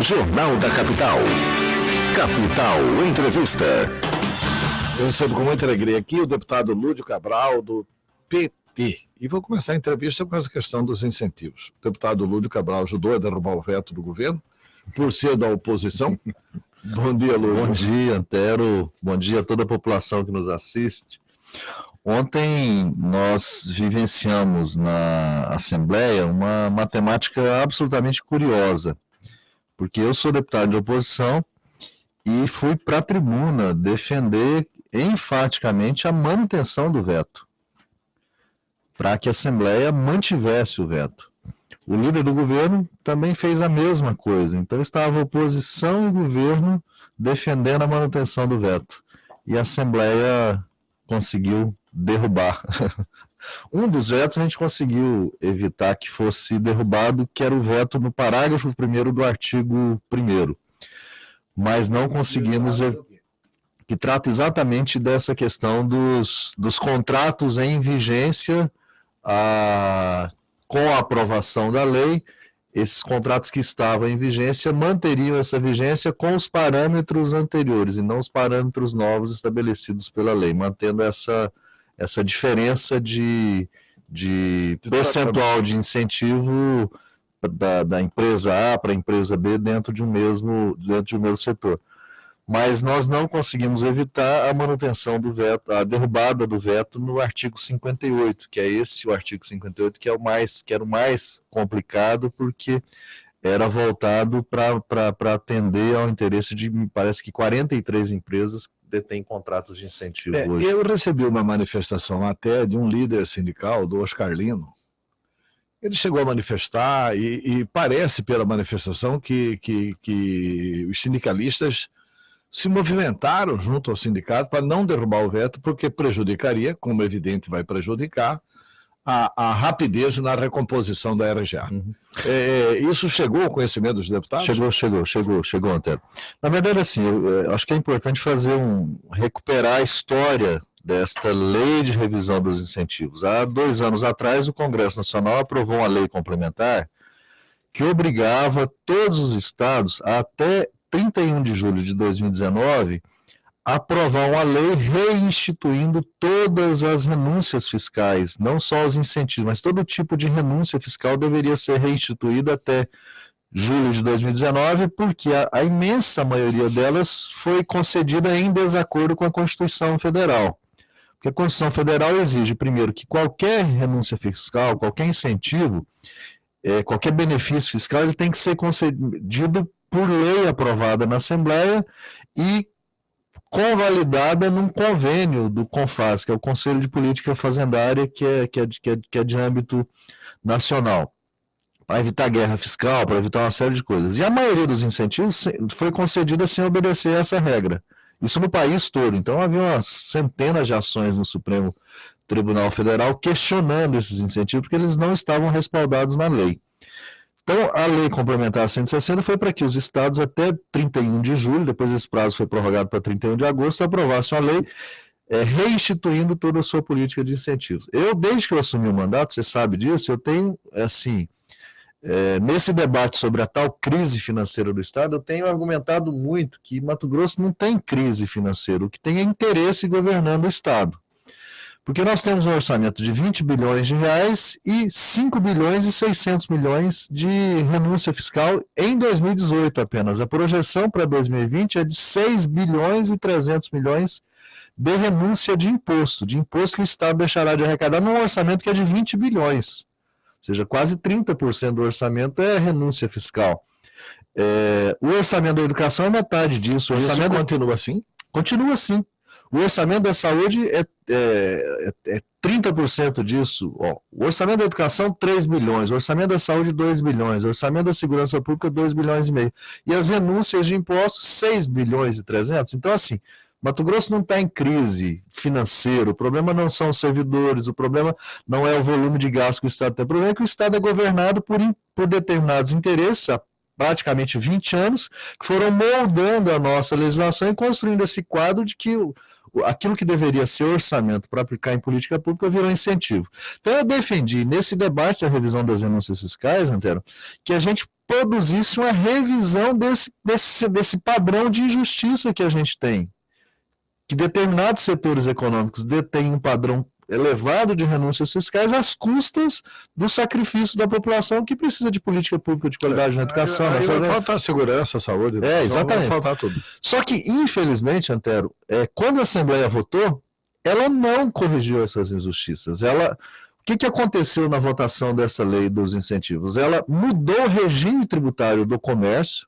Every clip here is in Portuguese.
Jornal da Capital. Capital Entrevista. Eu recebo com muita alegria aqui o deputado Lúdio Cabral, do PT. E vou começar a entrevista com essa questão dos incentivos. O deputado Lúdio Cabral ajudou a derrubar o veto do governo, por ser da oposição. Bom dia, Lúdio. Bom dia, Antero. Bom dia a toda a população que nos assiste. Ontem nós vivenciamos na Assembleia uma matemática absolutamente curiosa, porque eu sou deputado de oposição e fui para a tribuna defender enfaticamente a manutenção do veto, para que a Assembleia mantivesse o veto. O líder do governo também fez a mesma coisa, então estava oposição e governo defendendo a manutenção do veto, e a Assembleia conseguiu derrubar. Um dos vetos a gente conseguiu evitar que fosse derrubado, que era o veto no parágrafo 1º do artigo 1º, mas não conseguimos, que trata exatamente dessa questão dos contratos em vigência com a aprovação da lei. Esses contratos que estavam em vigência manteriam essa vigência com os parâmetros anteriores e não os parâmetros novos estabelecidos pela lei, mantendo essa diferença de percentual de incentivo da empresa A para a empresa B dentro de um mesmo setor. Mas nós não conseguimos evitar a manutenção do veto, a derrubada do veto no artigo 58, que é o artigo 58 que era o mais complicado, porque era voltado para atender ao interesse de, me parece que 43 empresas que detêm contratos de incentivo hoje. Eu recebi uma manifestação até de um líder sindical, do Oscar Lino. Ele chegou a manifestar e parece pela manifestação que os sindicalistas se movimentaram junto ao sindicato para não derrubar o veto, porque prejudicaria, como é evidente vai prejudicar, a rapidez na recomposição da RGA. Uhum. Isso chegou ao conhecimento dos deputados? Chegou, Antero. Na verdade, assim, eu acho que é importante recuperar a história desta lei de revisão dos incentivos. Há 2 anos atrás, o Congresso Nacional aprovou uma lei complementar que obrigava todos os estados até 31 de julho de 2019, aprovar uma lei reinstituindo todas as renúncias fiscais, não só os incentivos, mas todo tipo de renúncia fiscal deveria ser reinstituída até julho de 2019, porque a imensa maioria delas foi concedida em desacordo com a Constituição Federal. Porque a Constituição Federal exige, primeiro, que qualquer renúncia fiscal, qualquer incentivo, qualquer benefício fiscal, ele tem que ser concedido por lei aprovada na Assembleia e convalidada num convênio do CONFAZ, que é o Conselho de Política Fazendária, que é de âmbito nacional, para evitar guerra fiscal, para evitar uma série de coisas. E a maioria dos incentivos foi concedida sem obedecer a essa regra. Isso no país todo. Então havia umas centenas de ações no Supremo Tribunal Federal questionando esses incentivos, porque eles não estavam respaldados na lei. Então, a Lei Complementar 160 foi para que os estados, até 31 de julho, depois esse prazo foi prorrogado para 31 de agosto, aprovassem a lei reinstituindo toda a sua política de incentivos. Desde que eu assumi o mandato, você sabe disso, eu tenho, nesse debate sobre a tal crise financeira do estado, eu tenho argumentado muito que Mato Grosso não tem crise financeira, o que tem é interesse governando o estado. Porque nós temos um orçamento de 20 bilhões de reais e 5 bilhões e 600 milhões de renúncia fiscal em 2018 apenas. A projeção para 2020 é de 6 bilhões e 300 milhões de renúncia de imposto que o Estado deixará de arrecadar num orçamento que é de 20 bilhões. Ou seja, quase 30% do orçamento é renúncia fiscal. O orçamento da educação é metade disso. O orçamento continua assim? Continua assim. O orçamento da saúde é 30% disso. O orçamento da educação, 3 bilhões. O orçamento da saúde, 2 bilhões. O orçamento da segurança pública, 2 bilhões e meio. E as renúncias de impostos, 6 bilhões e 300. Então, assim, Mato Grosso não está em crise financeira. O problema não são os servidores, o problema não é o volume de gasto que o Estado tem. O problema é que o Estado é governado por determinados interesses, há praticamente 20 anos, que foram moldando a nossa legislação e construindo esse quadro de que aquilo que deveria ser orçamento para aplicar em política pública virou incentivo. Então eu defendi, nesse debate da revisão das renúncias fiscais, Antero, que a gente produzisse uma revisão desse padrão de injustiça que a gente tem. Que determinados setores econômicos detêm um padrão elevado de renúncias fiscais às custas do sacrifício da população que precisa de política pública de qualidade na educação. Aí vai faltar segurança, saúde, exatamente. Vai faltar tudo. Só que, infelizmente, Antero, quando a Assembleia votou, ela não corrigiu essas injustiças. O que aconteceu na votação dessa lei dos incentivos? Ela mudou o regime tributário do comércio,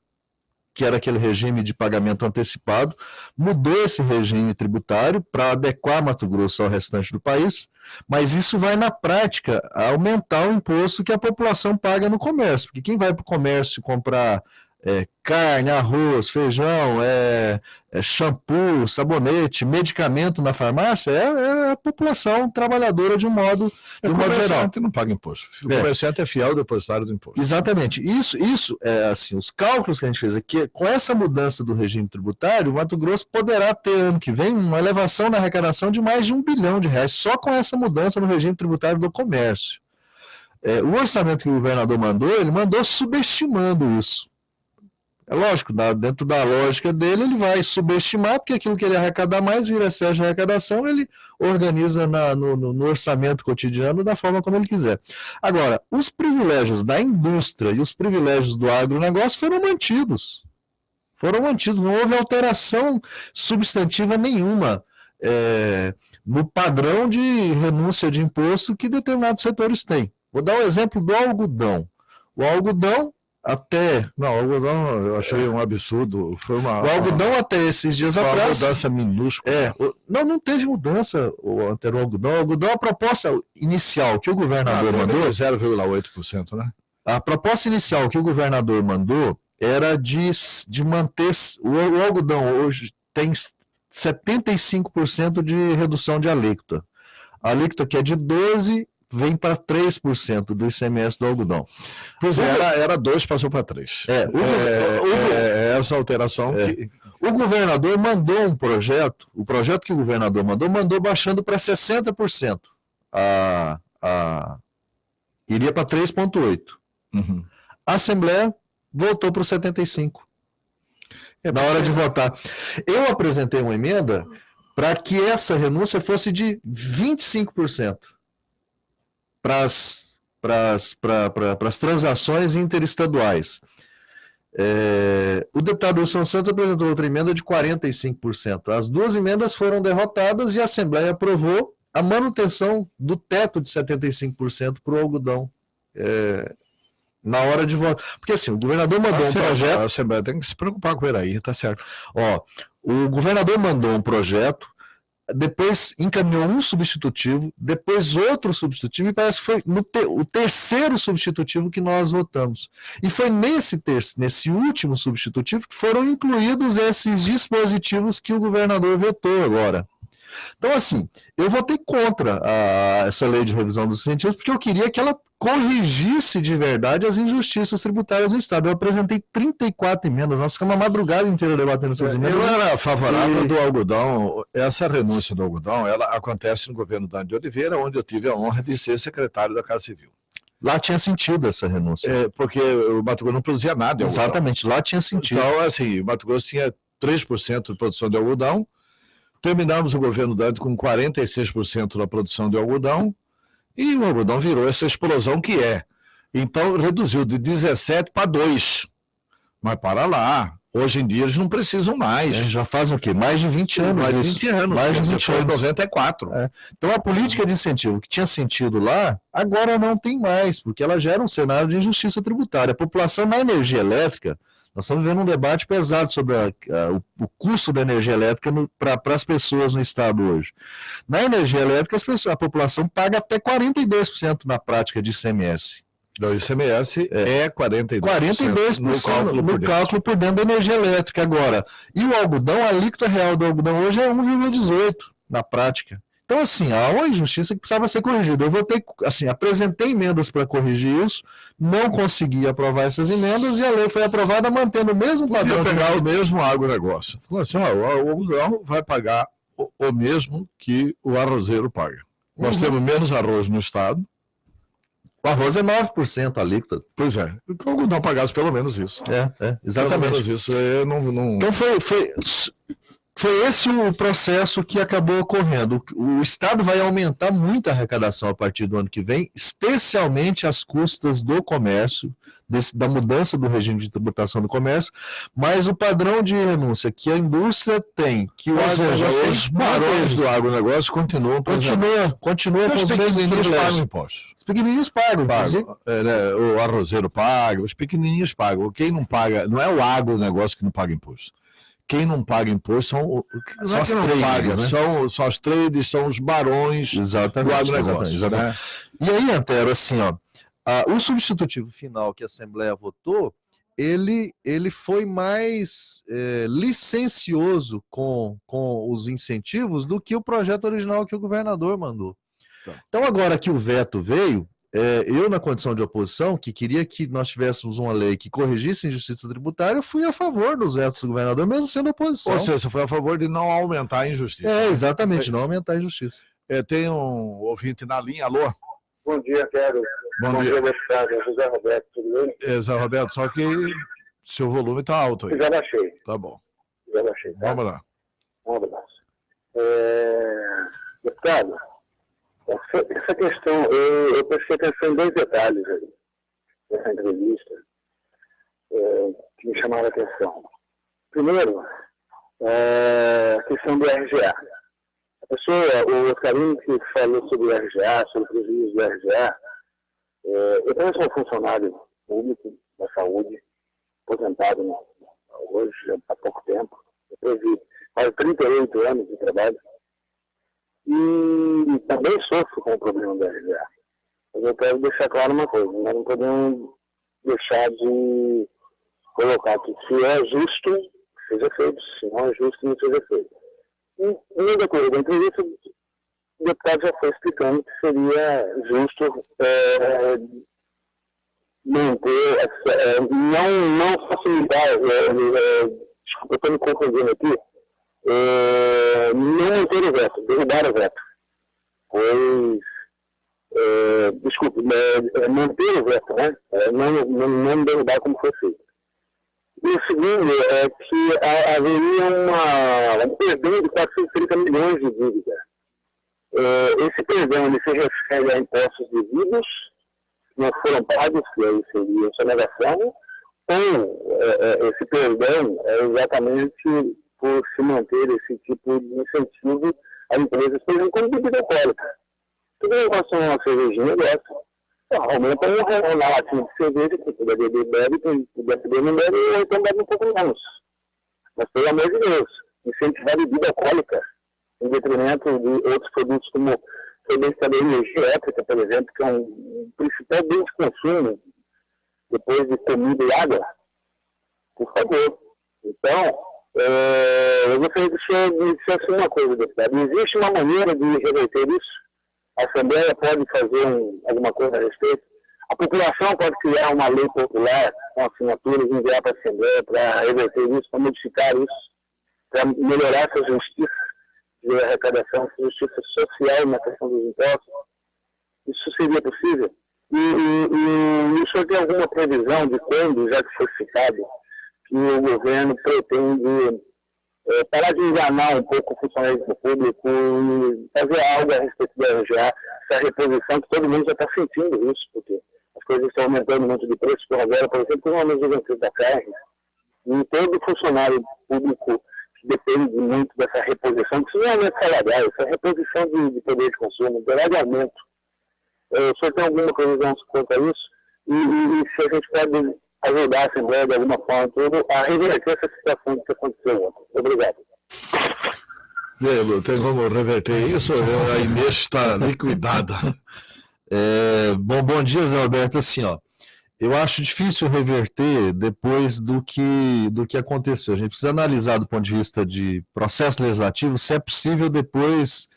que era aquele regime de pagamento antecipado, mudou esse regime tributário para adequar Mato Grosso ao restante do país, mas isso vai, na prática, aumentar o imposto que a população paga no comércio, porque quem vai para o comércio comprar carne, arroz, feijão, shampoo, sabonete, medicamento na farmácia, é a população trabalhadora de um modo geral. O comerciante não paga imposto. O comerciante é fiel depositário do imposto. Exatamente. Isso é assim, os cálculos que a gente fez aqui, com essa mudança do regime tributário, o Mato Grosso poderá ter, ano que vem, uma elevação na arrecadação de mais de R$1 bilhão, só com essa mudança no regime tributário do comércio. O orçamento que o governador mandou, ele mandou subestimando isso. É lógico, dentro da lógica dele, ele vai subestimar, porque aquilo que ele arrecadar mais vira excesso de arrecadação, ele organiza no orçamento cotidiano da forma como ele quiser. Agora, os privilégios da indústria e os privilégios do agronegócio foram mantidos. Não houve alteração substantiva nenhuma no padrão de renúncia de imposto que determinados setores têm. Vou dar um exemplo do algodão. O algodão o algodão eu achei um absurdo. O algodão até esses dias atrás. Uma mudança minúscula. Não teve mudança o algodão. O algodão, a proposta inicial que o governador mandou. 0,8%, né? A proposta inicial que o governador mandou era de manter. O algodão hoje tem 75% de redução de alíquota. A alíquota que é de 12%. Vem para 3% do ICMS do algodão. Pois era 2, passou para 3. Essa alteração. O governador mandou um projeto, o projeto que o governador mandou baixando para 60%. Iria para 3,8%. Uhum. A Assembleia voltou para os 75%. Na hora de votar. Eu apresentei uma emenda para que essa renúncia fosse de 25%. Para as transações interestaduais. O deputado Wilson Santos apresentou outra emenda de 45%. As duas emendas foram derrotadas e a Assembleia aprovou a manutenção do teto de 75% para o algodão na hora de votar. Porque assim, o governador mandou um projeto... A Assembleia tem que se preocupar com ele aí, tá certo. O governador mandou um projeto, depois encaminhou um substitutivo, depois outro substitutivo, e parece que foi o terceiro substitutivo que nós votamos. E foi nesse último substitutivo que foram incluídos esses dispositivos que o governador vetou agora. Então, assim, eu votei contra essa lei de revisão dos incentivos, porque eu queria que ela corrigisse de verdade as injustiças tributárias no Estado. Eu apresentei 34 emendas, nós ficamos a madrugada inteira debatendo essas emendas. Eu era favorável do algodão. Essa renúncia do algodão, ela acontece no governo Dante de Oliveira, onde eu tive a honra de ser secretário da Casa Civil. Lá tinha sentido essa renúncia. Porque o Mato Grosso não produzia nada de algodão. Exatamente, lá tinha sentido. Então, assim, o Mato Grosso tinha 3% de produção de algodão. Terminamos o governo Dante com 46% da produção de algodão. E o algodão virou essa explosão que é. Então, reduziu de 17 para 2. Mas para lá. Hoje em dia eles não precisam mais. Já faz o quê? Mais de 20 anos. Mais de 20 anos. Mais de 20 anos. 94. Então, a política de incentivo que tinha sentido lá, agora não tem mais, porque ela gera um cenário de injustiça tributária. A população na energia elétrica, nós estamos vivendo um debate pesado sobre o custo da energia elétrica para as pessoas no Estado hoje. Na energia elétrica, a população paga até 42% na prática de ICMS. O ICMS é 42%, 42% no cálculo por dentro da energia elétrica. Agora, e o algodão, a alíquota real do algodão hoje é 1,18% na prática. Então, assim, há uma injustiça que precisava ser corrigida. Eu votei, assim, apresentei emendas para corrigir isso, não consegui aprovar essas emendas e a lei foi aprovada mantendo o mesmo padrão. Pegar o mesmo agronegócio. Falou assim, o algodão vai pagar o mesmo que o arrozeiro paga. Nós temos menos arroz no estado. O arroz é 9% a alíquota. Pois é. Que o algodão pagasse pelo menos isso. Exatamente. Pelo menos isso. Eu não... Então foi esse o processo que acabou ocorrendo. O Estado vai aumentar muito a arrecadação a partir do ano que vem, especialmente às custas do comércio, da mudança do regime de tributação do comércio, mas o padrão de renúncia que a indústria tem, que o agronegócio os barões do agronegócio continuam com os pequenininhos pagam impostos. Os pequenininhos pagam. O arrozeiro paga, os pequenininhos pagam. Quem não paga, não é o agronegócio que não paga imposto. Quem não paga imposto são as traders, né? São as traders, são os barões do agronegócio. Exatamente. E aí, Antero, assim, o substitutivo final que a Assembleia votou, ele foi mais licencioso com os incentivos do que o projeto original que o governador mandou. Então, agora que o veto veio, eu, na condição de oposição, que queria que nós tivéssemos uma lei que corrigisse a injustiça tributária, eu fui a favor dos vetos do governador, mesmo sendo oposição. Ou seja, você foi a favor de não aumentar a injustiça. Exatamente, não aumentar a injustiça. Tem um ouvinte na linha, alô? Bom dia, Quero. Bom dia, deputado. José Roberto, tudo bem? Zé Roberto, só que seu volume está alto aí. Já baixei. Tá bom. Já baixei. Tá? Vamos lá. Um abraço. Deputado, essa questão, eu prestei atenção em 2 detalhes aí, nessa entrevista, que me chamaram a atenção. Primeiro, a questão do RGA. O Oscarino que falou sobre o RGA, sobre o prejuízo do RGA, eu também sou funcionário público da saúde, aposentado hoje, há pouco tempo. Eu tive quase 38 anos de trabalho. E também sofro com o problema do RGA. Mas eu quero deixar claro uma coisa, nós não podemos deixar de colocar que se é justo, seja feito, se não é justo, não seja feito. E no decorrer da entrevista, o deputado já foi explicando que seria justo manter, não facilitar, desculpa, eu estou me confundindo aqui, não manter o veto, derrubar o veto. Pois, manter o veto, né? Não derrubar como foi feito. E o segundo é que haveria um perdão de 430 milhões de dívida. Esse perdão ele se refere a impostos devidos, que não foram pagos, que aí seria sonegação, ou esse perdão é exatamente por se manter esse tipo de incentivo a empresas, por exemplo, como bebida alcoólica. Tudo em relação a uma cervejinha dessa, aumenta um latinho de cerveja, quem puder beber, bebe, quem puder beber, não bebe, ou então bebe um pouco menos. Mas, pelo amor de Deus, incentivar a bebida alcoólica, em detrimento de outros produtos como a energia elétrica, por exemplo, que é um principal bem de consumo, depois de comida e água, por favor. Então, eu gostaria que o senhor me dissesse uma coisa, deputado. Existe uma maneira de reverter isso? A Assembleia pode fazer alguma coisa a respeito? A população pode criar uma lei popular com assinaturas e enviar para a Assembleia para reverter isso, para modificar isso, para melhorar essa justiça de arrecadação, essa justiça social na questão dos impostos? Isso seria possível? E o senhor tem alguma previsão de quando, já que foi citado, que o governo pretende parar de enganar um pouco o funcionalismo público e fazer algo a respeito do RGA, essa reposição que todo mundo já está sentindo isso, porque as coisas estão aumentando muito de preço, por agora, por exemplo, o aumento do preço da carne, e todo funcionário público que depende muito dessa reposição, que isso não é aumento salarial, isso é reposição de poder de consumo, de aumento. O senhor tem alguma previsão quanto a isso? E se a gente pode ajudar a Assembleia de alguma forma a reverter essa situação que aconteceu ontem. Obrigado. Tem como reverter isso? A Inês está liquidada. Bom dia, Zé Roberto. Assim, eu acho difícil reverter depois do que aconteceu. A gente precisa analisar do ponto de vista de processo legislativo se é possível depois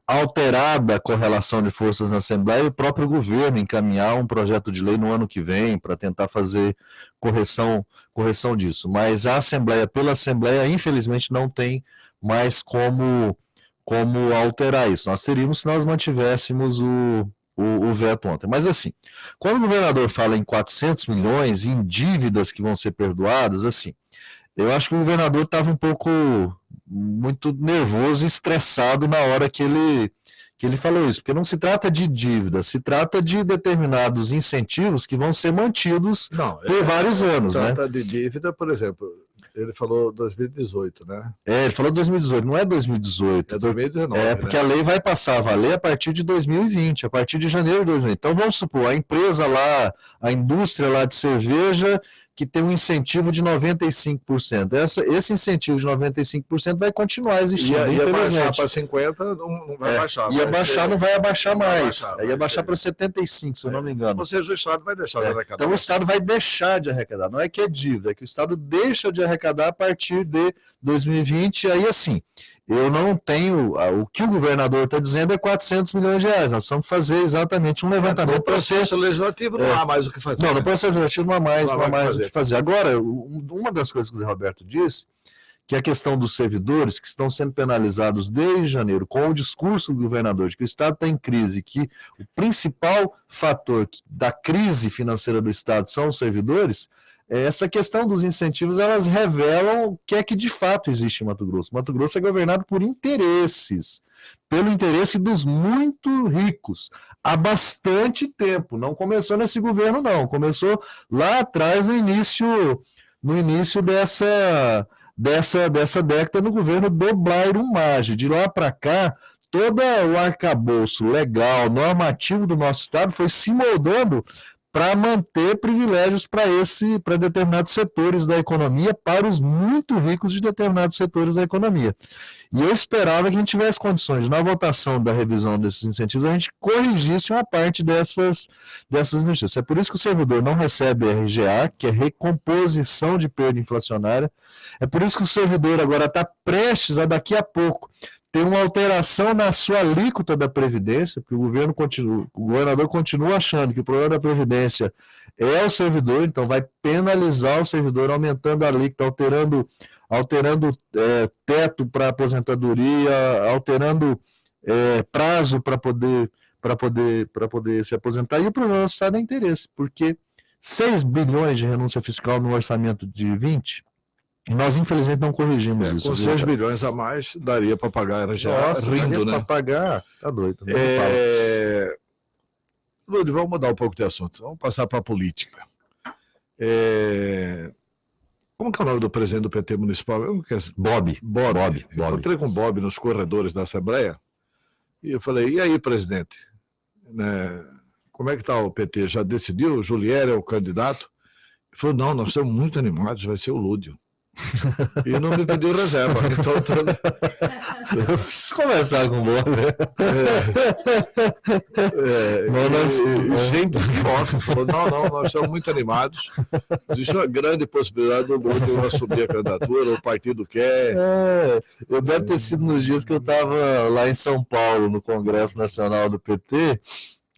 alterada a correlação de forças na Assembleia e o próprio governo encaminhar um projeto de lei no ano que vem para tentar fazer correção disso. Mas a Assembleia, pela Assembleia, infelizmente não tem mais como alterar isso. Nós teríamos se nós mantivéssemos o o veto ontem. Mas assim, quando o governador fala em 400 milhões em dívidas que vão ser perdoadas, assim, eu acho que o governador estava um pouco muito nervoso e estressado na hora que ele falou isso, porque não se trata de dívida, se trata de determinados incentivos que vão ser mantidos por vários anos. Trata né? de dívida, por exemplo, ele falou 2018, né? Ele falou 2018, não é 2018. É 2019. Porque a lei vai passar a valer a partir de 2020, a partir de janeiro de 2020. Então vamos supor, a empresa lá, a indústria lá de cerveja, que tem um incentivo de 95%. Esse incentivo de 95% vai continuar existindo, ia infelizmente. baixar para 50%, não vai baixar. Ia baixar, não vai abaixar mais. Ia baixar ser. para 75%, se eu não me engano. Ou seja, o Estado vai deixar de arrecadar. Então o Estado vai deixar de arrecadar. Não é que é dívida, é que o Estado deixa de arrecadar a partir de 2020. E aí, assim, eu não tenho... O que o governador está dizendo é 400 milhões de reais. Nós precisamos fazer exatamente um levantamento. No processo legislativo não há mais o que fazer. Não, no processo legislativo não há mais o que fazer. Agora, uma das coisas que o Zé Roberto disse, que é a questão dos servidores que estão sendo penalizados desde janeiro, com o discurso do governador de que o Estado está em crise, que o principal fator da crise financeira do Estado são os servidores, essa questão dos incentivos, elas revelam o que é que de fato existe em Mato Grosso. Mato Grosso é governado por interesses, pelo interesse dos muito ricos, há bastante tempo. Não começou nesse governo, não. Começou lá atrás, no início dessa década, no governo do Blairo Maggi. De lá para cá, todo o arcabouço legal, normativo do nosso Estado foi se moldando para manter privilégios para determinados setores da economia, para os muito ricos de determinados setores da economia. E eu esperava que a gente tivesse condições, na votação da revisão desses incentivos, a gente corrigisse uma parte dessas injustiças. É por isso que o servidor não recebe RGA, que é recomposição de perda inflacionária. É por isso que o servidor agora está prestes a, daqui a pouco, ter uma alteração na sua alíquota da Previdência, porque o governador continua achando que o problema da Previdência é o servidor, então vai penalizar o servidor, aumentando a alíquota, alterando teto para aposentadoria, alterando prazo para poder se aposentar. E o problema do Estado é interesse, porque 6 bilhões de renúncia fiscal no orçamento de 20, e nós, infelizmente, não corrigimos isso. Com 6 bilhões a mais, daria para pagar a RGA rindo, né? Para pagar, tá doido. Lúdio, vamos mudar um pouco de assunto. Vamos passar para a política. Como que é o nome do presidente do PT municipal? Bob. Encontrei com o Bob nos corredores da Assembleia e eu falei, e aí, presidente? Como é que está o PT? Já decidiu? O Julier é o candidato? Ele falou, não, nós estamos muito animados, vai ser o Lúdio. E não me pediu reserva. Então, eu preciso conversar com o Bob. Gente que falou, não, nós estamos muito animados. Existe uma grande possibilidade do Lúdio assumir a candidatura, o partido quer. Eu deve ter sido nos dias que eu estava lá em São Paulo, no Congresso Nacional do PT,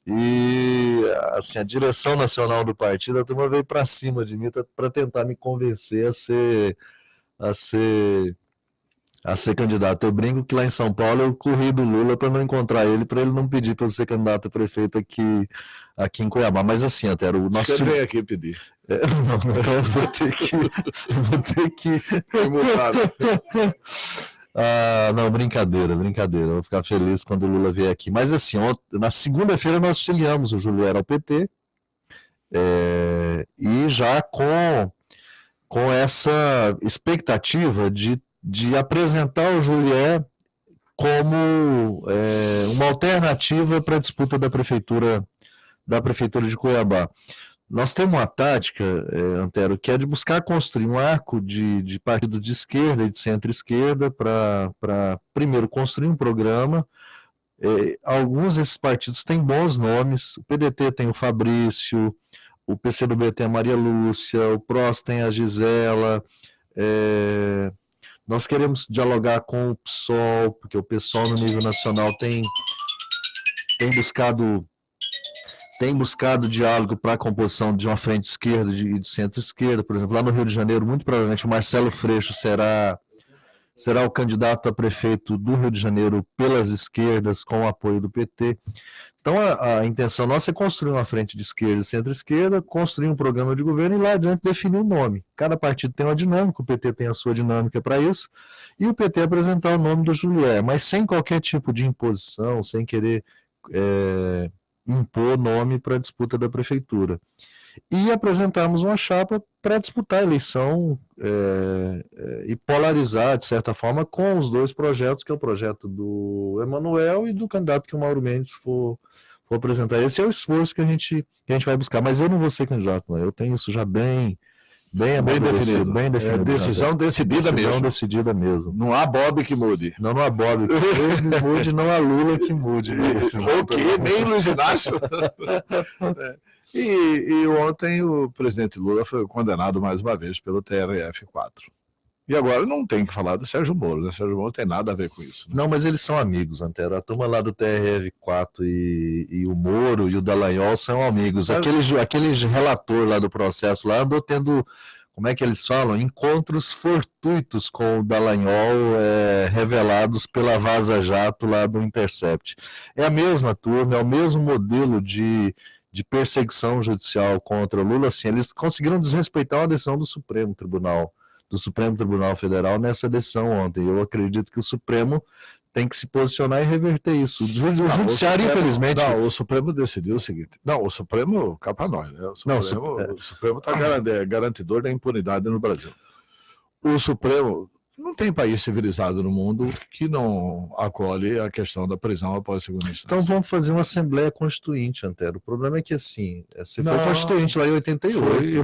e assim, a direção nacional do partido, a turma veio para cima de mim para tentar me convencer a ser candidato. Eu brinco que lá em São Paulo eu corri do Lula para não encontrar ele, para ele não pedir para eu ser candidato a prefeito aqui em Cuiabá. Mas assim, até o nosso... Você veio aqui pedir. Não, eu vou ter que... Não, brincadeira. Eu vou ficar feliz quando o Lula vier aqui. Mas assim, na segunda-feira nós filiamos o Julier ao PT, e já com essa expectativa de apresentar o Julier como uma alternativa para a disputa da prefeitura de Cuiabá. Nós temos uma tática, Antero, que é de buscar construir um arco de partido de esquerda e de centro-esquerda para, primeiro, construir um programa. Alguns desses partidos têm bons nomes. O PDT tem o Fabrício, o PCdoB tem a Maria Lúcia, o PROS tem a Gisela. Nós queremos dialogar com o PSOL, porque o PSOL no nível nacional tem buscado diálogo para a composição de uma frente esquerda e de centro-esquerda. Por exemplo, lá no Rio de Janeiro, muito provavelmente o Marcelo Freixo será será o candidato a prefeito do Rio de Janeiro pelas esquerdas, com o apoio do PT. Então, a intenção nossa é construir uma frente de esquerda e centro-esquerda, construir um programa de governo e lá adiante definir o nome. Cada partido tem uma dinâmica, o PT tem a sua dinâmica para isso, e o PT apresentar o nome do Julier, mas sem qualquer tipo de imposição, sem querer impor nome para a disputa da prefeitura. E apresentarmos uma chapa para disputar a eleição e polarizar, de certa forma, com os dois projetos, que é o projeto do Emanuel e do candidato que o Mauro Mendes for apresentar. Esse é o esforço que a gente vai buscar, mas eu não vou ser candidato, não. Eu tenho isso já bem definido. Bem definido. É decisão decidida mesmo. Decisão decidida mesmo. Não há Bob que mude. Não há Bob que mude, não há Lula que mude. O quê? Nem Luiz Inácio? E ontem o presidente Lula foi condenado mais uma vez pelo TRF4. E agora não tem que falar do Sérgio Moro, né? Sérgio Moro não tem nada a ver com isso. Né? Não, mas eles são amigos, Antero. A turma lá do TRF4 e o Moro e o Dallagnol são amigos. Aquele relator lá do processo lá andou tendo, como é que eles falam? Encontros fortuitos com o Dallagnol revelados pela Vaza Jato lá do Intercept. É a mesma turma, é o mesmo modelo de perseguição judicial contra o Lula. Assim, eles conseguiram desrespeitar uma decisão do Supremo Tribunal Federal nessa decisão ontem. Eu acredito que o Supremo tem que se posicionar e reverter isso. O Judiciário, infelizmente... Não, o Supremo decidiu o seguinte... Não, o Supremo, cá para nós, né? O Supremo está garantidor da impunidade no Brasil. O Supremo... Não tem país civilizado no mundo que não acolhe a questão da prisão após a segunda instância. Então vamos fazer uma Assembleia Constituinte, Antero. O problema é que, assim, você foi constituinte lá em 88.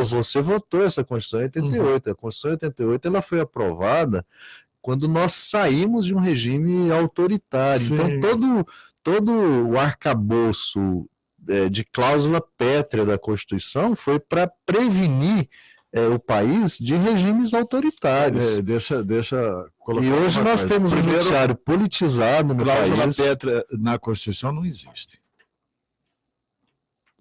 Você votou essa Constituição em 88. A Constituição em 88 ela foi aprovada quando nós saímos de um regime autoritário. Sim. Então todo o arcabouço de cláusula pétrea da Constituição foi para prevenir o país de regimes autoritários. E hoje nós temos um judiciário politizado no país. Cláusula pétrea na Constituição não existe.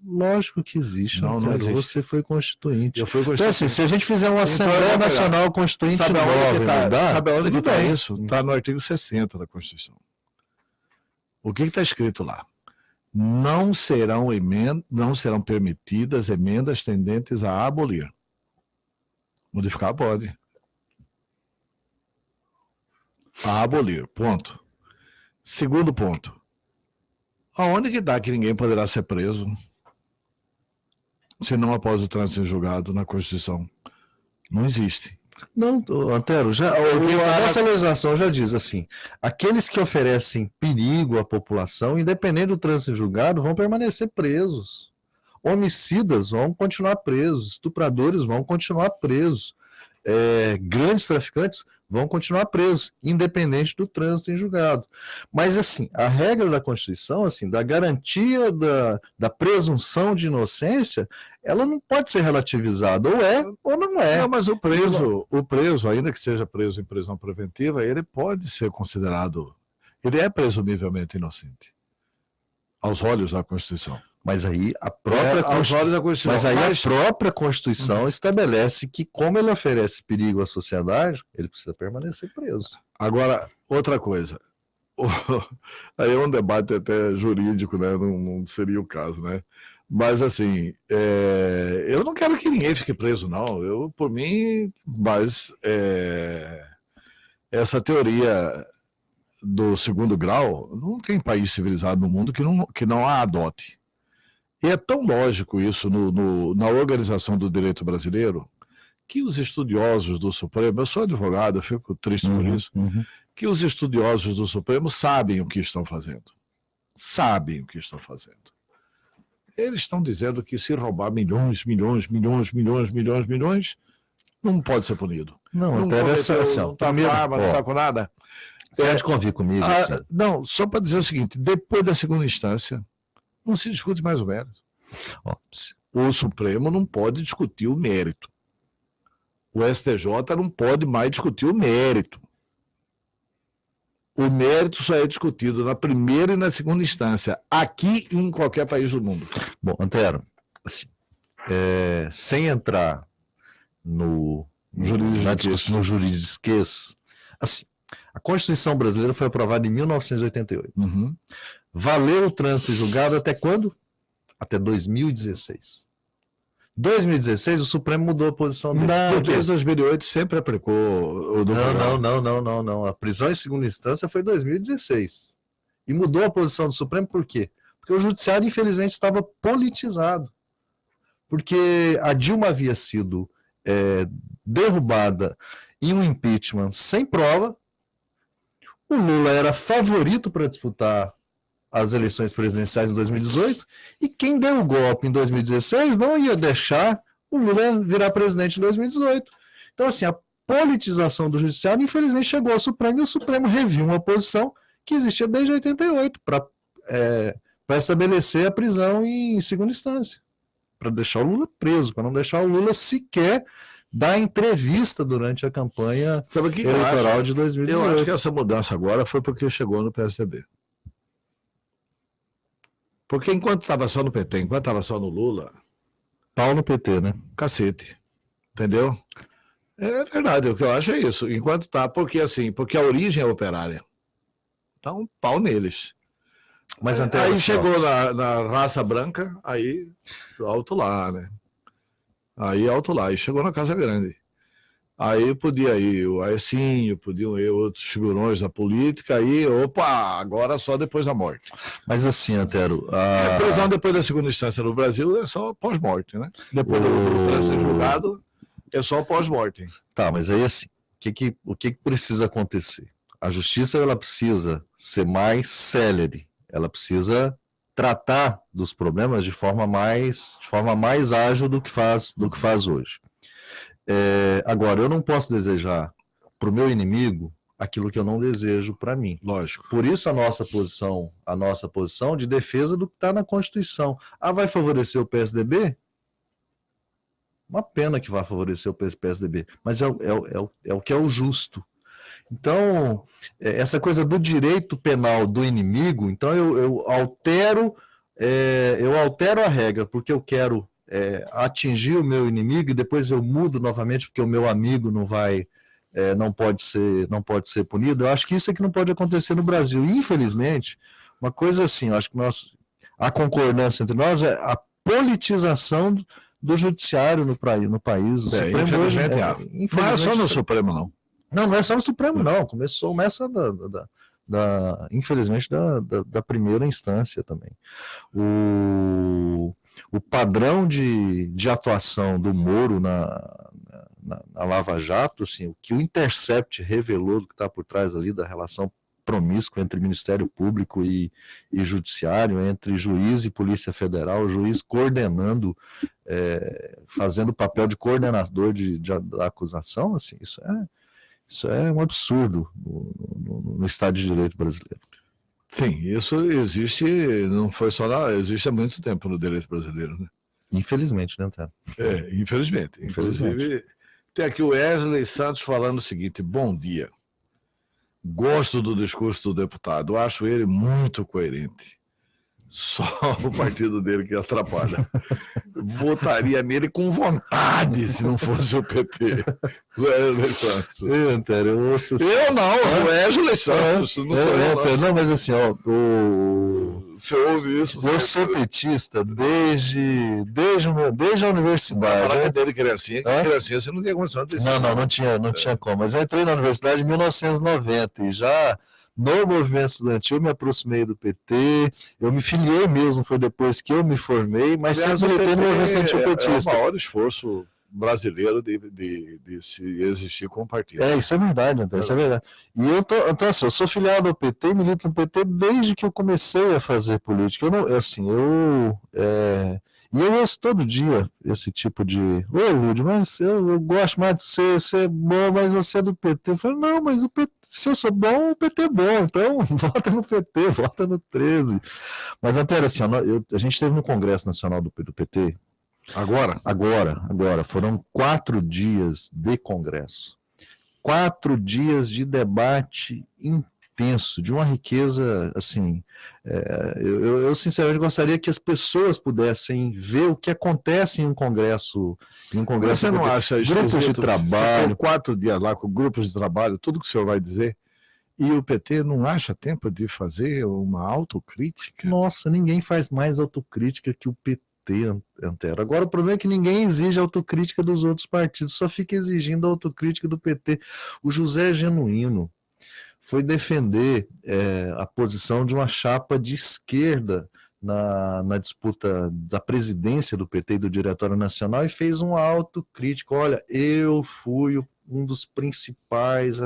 Lógico que existe. Não existe. Você foi constituinte. Eu fui constituinte. Então, assim, se a gente fizer uma Assembleia Nacional Constituinte sabe aonde que está isso? Está no artigo 60 da Constituição. O que está escrito lá? Não serão permitidas emendas tendentes a abolir. Modificar pode. A abolir, ponto. Segundo ponto. Aonde que dá que ninguém poderá ser preso se não após o trânsito em julgado na Constituição? Não existe. Não, Antero, a nossa legislação já diz assim, aqueles que oferecem perigo à população, independente do trânsito em julgado, vão permanecer presos. Homicidas vão continuar presos, estupradores vão continuar presos, grandes traficantes vão continuar presos, independente do trânsito em julgado. Mas, assim, a regra da Constituição, assim, da garantia da presunção de inocência, ela não pode ser relativizada, ou é ou não é. Não, mas o preso, ainda que seja preso em prisão preventiva, ele pode ser considerado, ele é presumivelmente inocente, aos olhos da Constituição. Mas aí a própria Constituição estabelece que, como ele oferece perigo à sociedade, ele precisa permanecer preso. Agora, outra coisa. Aí é um debate até jurídico, né? Não seria o caso, né? Mas, assim, eu não quero que ninguém fique preso, não. Eu, por mim, mas essa teoria do segundo grau, não tem país civilizado no mundo que não a adote. E é tão lógico isso na organização do direito brasileiro, que os estudiosos do Supremo, eu sou advogado, eu fico triste por isso, que os estudiosos do Supremo sabem o que estão fazendo. Sabem o que estão fazendo. Eles estão dizendo que se roubar milhões, não pode ser punido. Não interessa. Não está com arma, não está com nada. Você pode convir comigo? Assim. Não, só para dizer o seguinte, depois da segunda instância, não se discute mais o mérito. O Supremo não pode discutir o mérito. O STJ não pode mais discutir o mérito. O mérito só é discutido na primeira e na segunda instância, aqui e em qualquer país do mundo. Bom, Antero, assim, sem entrar no juridiquês. Assim, a Constituição brasileira foi aprovada em 1988. Uhum. Valeu o trânsito julgado até quando? Até 2016. 2016, o Supremo mudou a posição dele. Não, desde 2008 sempre aplicou o do Não. A prisão em segunda instância foi em 2016. E mudou a posição do Supremo por quê? Porque o judiciário, infelizmente, estava politizado. Porque a Dilma havia sido derrubada em um impeachment sem prova. O Lula era favorito para disputar as eleições presidenciais em 2018, e quem deu o golpe em 2016 não ia deixar o Lula virar presidente em 2018. Então, assim, a politização do judiciário, infelizmente, chegou ao Supremo, e o Supremo reviu uma posição que existia desde 88, para estabelecer a prisão em segunda instância, para deixar o Lula preso, para não deixar o Lula sequer dar entrevista durante a campanha eleitoral de 2018. Eu acho que essa mudança agora foi porque chegou no PSDB. Porque enquanto estava só no PT, enquanto estava só no Lula... Pau no PT, né? Cacete. Entendeu? É verdade, o que eu acho é isso. Enquanto tá, porque a origem é operária. Então, pau neles. Mas aí chegou na raça branca, aí alto lá, né? Aí alto lá, e chegou na Casa Grande. Aí podia ir o Aecinho, podiam ir outros figurões da política, aí, agora só depois da morte. Mas assim, Antero... A prisão depois da segunda instância no Brasil é só pós-morte, né? Depois do trânsito julgado, é só pós-morte. Tá, mas aí assim, o que precisa acontecer? A justiça, ela precisa ser mais célere, ela precisa tratar dos problemas de forma mais ágil do que faz hoje. Agora, eu não posso desejar para o meu inimigo aquilo que eu não desejo para mim. Lógico. Por isso a nossa posição de defesa do que está na Constituição. Vai favorecer o PSDB? Uma pena que vai favorecer o PSDB, mas é o que é o justo. Então, essa coisa do direito penal do inimigo, então eu altero a regra, porque eu quero atingir o meu inimigo, e depois eu mudo novamente porque o meu amigo não pode ser punido. Eu acho que isso é que não pode acontecer no Brasil. E, infelizmente, uma coisa assim, eu acho que a concordância entre nós é a politização do judiciário no país. O Supremo infelizmente, não é só no Supremo, não. Não é só no Supremo, não. Começa infelizmente da primeira instância também. O padrão de atuação do Moro na Lava Jato, assim, o que o Intercept revelou do que está por trás ali da relação promíscua entre Ministério Público e Judiciário, entre juiz e Polícia Federal, o juiz coordenando, fazendo o papel de coordenador da acusação, assim, isso é um absurdo no Estado de Direito brasileiro. Sim, isso existe, não foi só existe há muito tempo no direito brasileiro, né? Infelizmente, né, Antero? Infelizmente. Inclusive, tem aqui o Wesley Santos falando o seguinte: bom dia. Gosto do discurso do deputado, acho ele muito coerente. Só o partido dele que atrapalha. Votaria nele com vontade se não fosse o PT. Wesley Santos. Eu não, o Wesley Santos. Não, mas assim, você ouve isso? Eu sou petista desde a universidade. Falar dele criancinha você não tinha condição de ter. Não tinha como. Mas eu entrei na universidade em 1990 e já no movimento estudantil me aproximei do PT, eu me filiei mesmo, foi depois que eu me formei, mas sempre militei no movimento estudantilista. É o maior esforço brasileiro de se existir como partido. Isso é verdade, Antônio, isso é verdade. E então, assim, eu sou filiado ao PT, milito no PT desde que eu comecei a fazer política. Eu ouço todo dia esse tipo de... Oi, Lúdio, mas eu gosto mais de ser bom, mas você é do PT. Eu falo, não, mas se eu sou bom, o PT é bom, então vota no PT, vota no 13. Mas, Antero, assim, a gente esteve no Congresso Nacional do PT. Agora, foram 4 dias de congresso. 4 dias de debate extenso, de uma riqueza, assim, eu sinceramente gostaria que as pessoas pudessem ver o que acontece em um congresso. Você não acha grupos de trabalho. 4 dias lá com grupos de trabalho, tudo que o senhor vai dizer, e o PT não acha tempo de fazer uma autocrítica? Nossa, ninguém faz mais autocrítica que o PT, Antero. Agora, o problema é que ninguém exige autocrítica dos outros partidos, só fica exigindo a autocrítica do PT. O José Genuíno foi defender a posição de uma chapa de esquerda na disputa da presidência do PT e do Diretório Nacional e fez uma autocrítica. Olha, eu fui um dos principais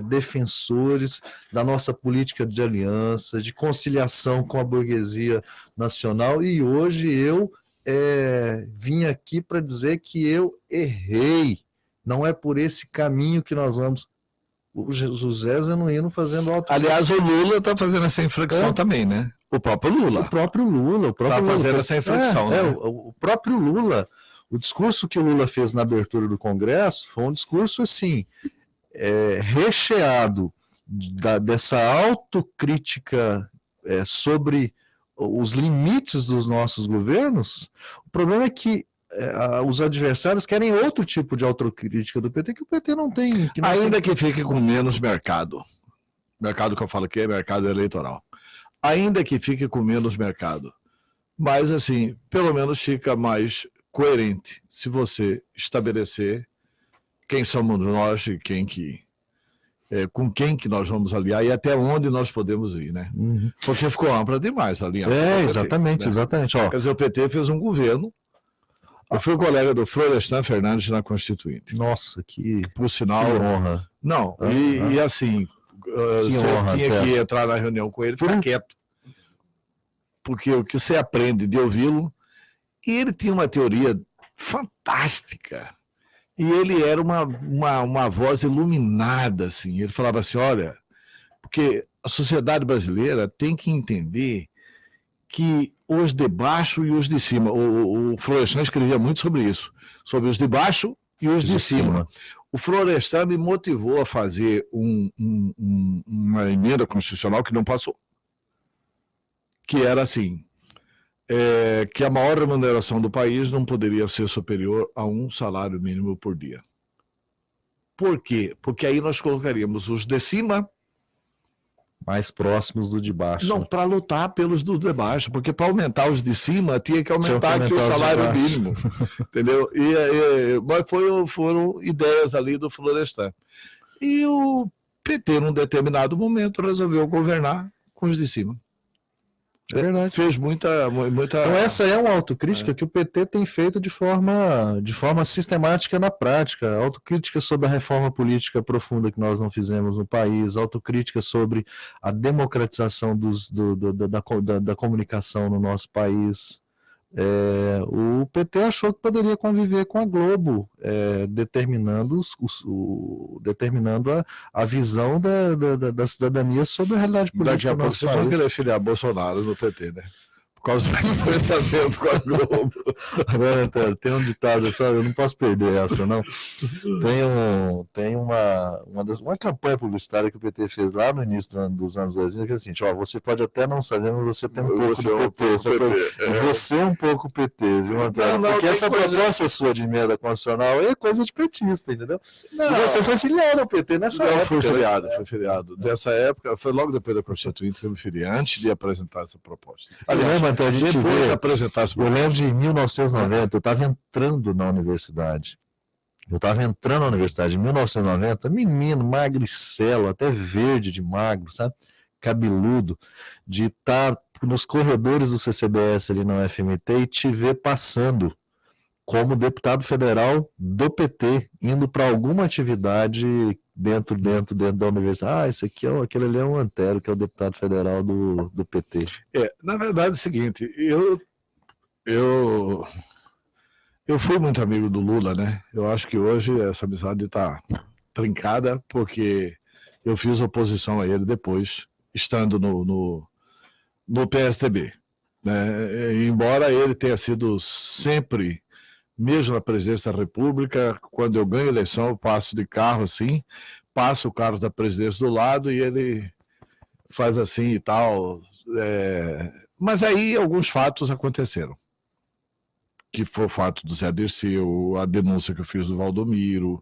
defensores da nossa política de aliança, de conciliação com a burguesia nacional, e hoje eu vim aqui para dizer que eu errei, não é por esse caminho que nós vamos. O José Genuíno fazendo autocrítica. Aliás, o Lula está fazendo essa inflexão também, né? O próprio Lula. Está fazendo essa inflexão. Né? O próprio Lula, o discurso que o Lula fez na abertura do Congresso foi um discurso assim, recheado dessa autocrítica sobre os limites dos nossos governos. O problema é que os adversários querem outro tipo de autocrítica do PT que o PT não tem. Que fique com menos mercado. Mercado que eu falo aqui é mercado eleitoral. Ainda que fique com menos mercado. Mas, assim, pelo menos fica mais coerente se você estabelecer quem somos nós e com quem que nós vamos aliar e até onde nós podemos ir, né? Uhum. Porque ficou ampla demais a linha. Exatamente, né? Exatamente. Quer dizer, o PT fez um governo. Eu fui colega do Florestan Fernandes na Constituinte. Nossa, por sinal, que honra. Não, e assim, você tinha que entrar na reunião com ele, ficar quieto. Porque o que você aprende de ouvi-lo, e ele tinha uma teoria fantástica. E ele era uma voz iluminada, assim. Ele falava assim, olha, porque a sociedade brasileira tem que entender que os de baixo e os de cima, o Florestan escrevia muito sobre isso, sobre os de baixo e os de cima. O Florestan me motivou a fazer uma emenda constitucional que não passou. Que era assim, que a maior remuneração do país não poderia ser superior a 1 salário mínimo por dia. Por quê? Porque aí nós colocaríamos os de cima mais próximos do de baixo. Não, para lutar pelos do de baixo, porque para aumentar os de cima tinha que aumentar aqui o salário mínimo. Entendeu? Mas foram ideias ali do Florestan. E o PT, num determinado momento, resolveu governar com os de cima. É verdade. Fez muita. Então, essa é uma autocrítica que o PT tem feito de forma sistemática na prática. Autocrítica sobre a reforma política profunda que nós não fizemos no país, autocrítica sobre a democratização da comunicação no nosso país. O PT achou que poderia conviver com a Globo, determinando a visão da cidadania sobre a realidade política. Daqui a pouco vocês vão querer filiar Bolsonaro no PT, né? Por causa do enfrentamento com a Globo. Agora, tem um ditado, sabe? Eu não posso perder essa, não. Tem uma campanha publicitária que o PT fez lá no início dos anos 2000, que é assim, você pode até não saber, mas você tem um pouco do PT. Você é um pouco PT, viu, Antônio? Porque essa proposta sua de emenda constitucional é coisa de petista, entendeu? Não. E você foi filiado ao PT nessa época. Fui filiado. Dessa época, foi logo depois da Constituinte que eu me filiei, antes de apresentar essa proposta. Aliás, então, a gente eu lembro de 1990, eu estava entrando na universidade. Em 1990, menino, magricelo, até verde de magro, sabe? Cabeludo, de estar nos corredores do CCBS ali na UFMT e te ver passando como deputado federal do PT, indo para alguma atividade dentro da universidade. Aquele ali é o Antero, que é o deputado federal do PT. Na verdade é o seguinte, eu fui muito amigo do Lula, né? Eu acho que hoje essa amizade está trincada, porque eu fiz oposição a ele depois, estando no PSDB. Né? Embora ele tenha sido sempre, mesmo na presidência da República, quando eu ganho eleição, eu passo de carro assim, passa o cargo da presidência do lado e ele faz assim e tal. Mas aí alguns fatos aconteceram. Que foi o fato do Zé Dirceu, a denúncia que eu fiz do Valdomiro,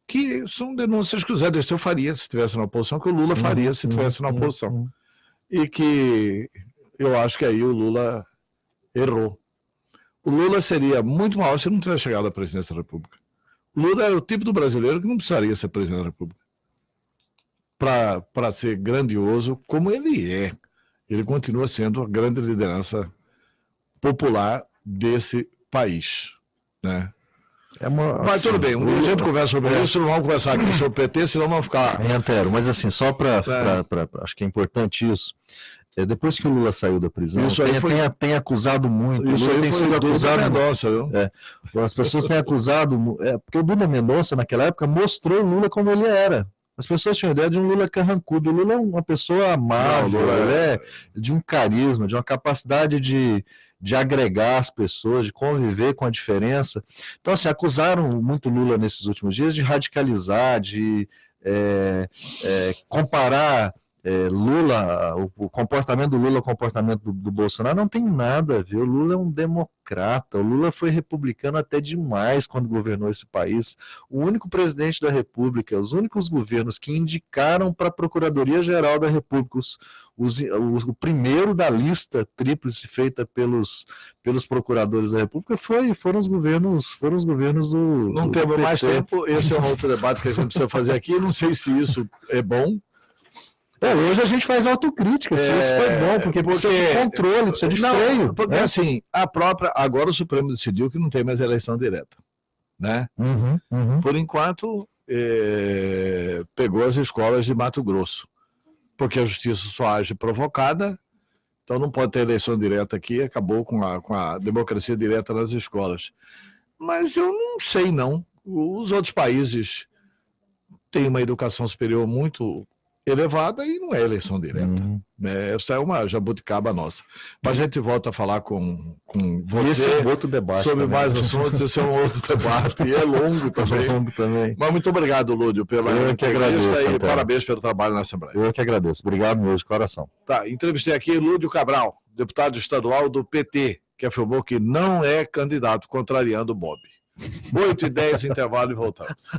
que são denúncias que o Zé Dirceu faria se estivesse na oposição, que o Lula faria se estivesse na oposição. E que eu acho que aí o Lula errou. O Lula seria muito maior se não tivesse chegado à presidência da República. O Lula era o tipo do brasileiro que não precisaria ser presidente da República para ser grandioso como ele é. Ele continua sendo a grande liderança popular desse país, né? Mas assim, tudo bem, a gente conversa sobre isso, não vamos conversar aqui sobre o PT, senão vamos ficar... Antero, mas assim, só para... Acho que é importante isso. Depois que o Lula saiu da prisão, tem acusado muito. Isso o Lula tem sido acusado. Mendonça, viu? As pessoas têm acusado... porque o Duda Mendonça, naquela época, mostrou o Lula como ele era. As pessoas tinham ideia de um Lula carrancudo. O Lula é uma pessoa amável, ele é de um carisma, de uma capacidade de agregar as pessoas, de conviver com a diferença. Então, assim, acusaram muito Lula nesses últimos dias de radicalizar, de comparar Lula, o comportamento do Lula ao comportamento do Bolsonaro não tem nada a ver. O Lula é um democrata, o Lula foi republicano até demais quando governou esse país. O único presidente da República, os únicos governos que indicaram para a Procuradoria-Geral da República o primeiro da lista tríplice feita pelos procuradores da República foram os governos do... Não temos mais tempo, esse é um outro debate que a gente precisa fazer aqui, não sei se isso é bom. Hoje a gente faz autocrítica, se isso foi bom, porque precisa de controle, precisa de freio. Porque assim, agora o Supremo decidiu que não tem mais eleição direta, né? Por enquanto, pegou as escolas de Mato Grosso, porque a justiça só age provocada, então não pode ter eleição direta aqui, acabou com a democracia direta nas escolas. Mas eu não sei não, os outros países têm uma educação superior muito elevada e não é eleição direta. Essa é uma jabuticaba nossa. Mas a gente volta a falar com você esse é um outro debate sobre também. Mais assuntos, esse é um outro debate e é longo também. Mas muito obrigado, Lúdio, pela entrevista e parabéns pelo trabalho na Assembleia. Eu que agradeço. Obrigado mesmo, de coração. Tá, entrevistei aqui Lúdio Cabral, deputado estadual do PT, que afirmou que não é candidato, contrariando o Bob. 8h10, intervalo e voltamos.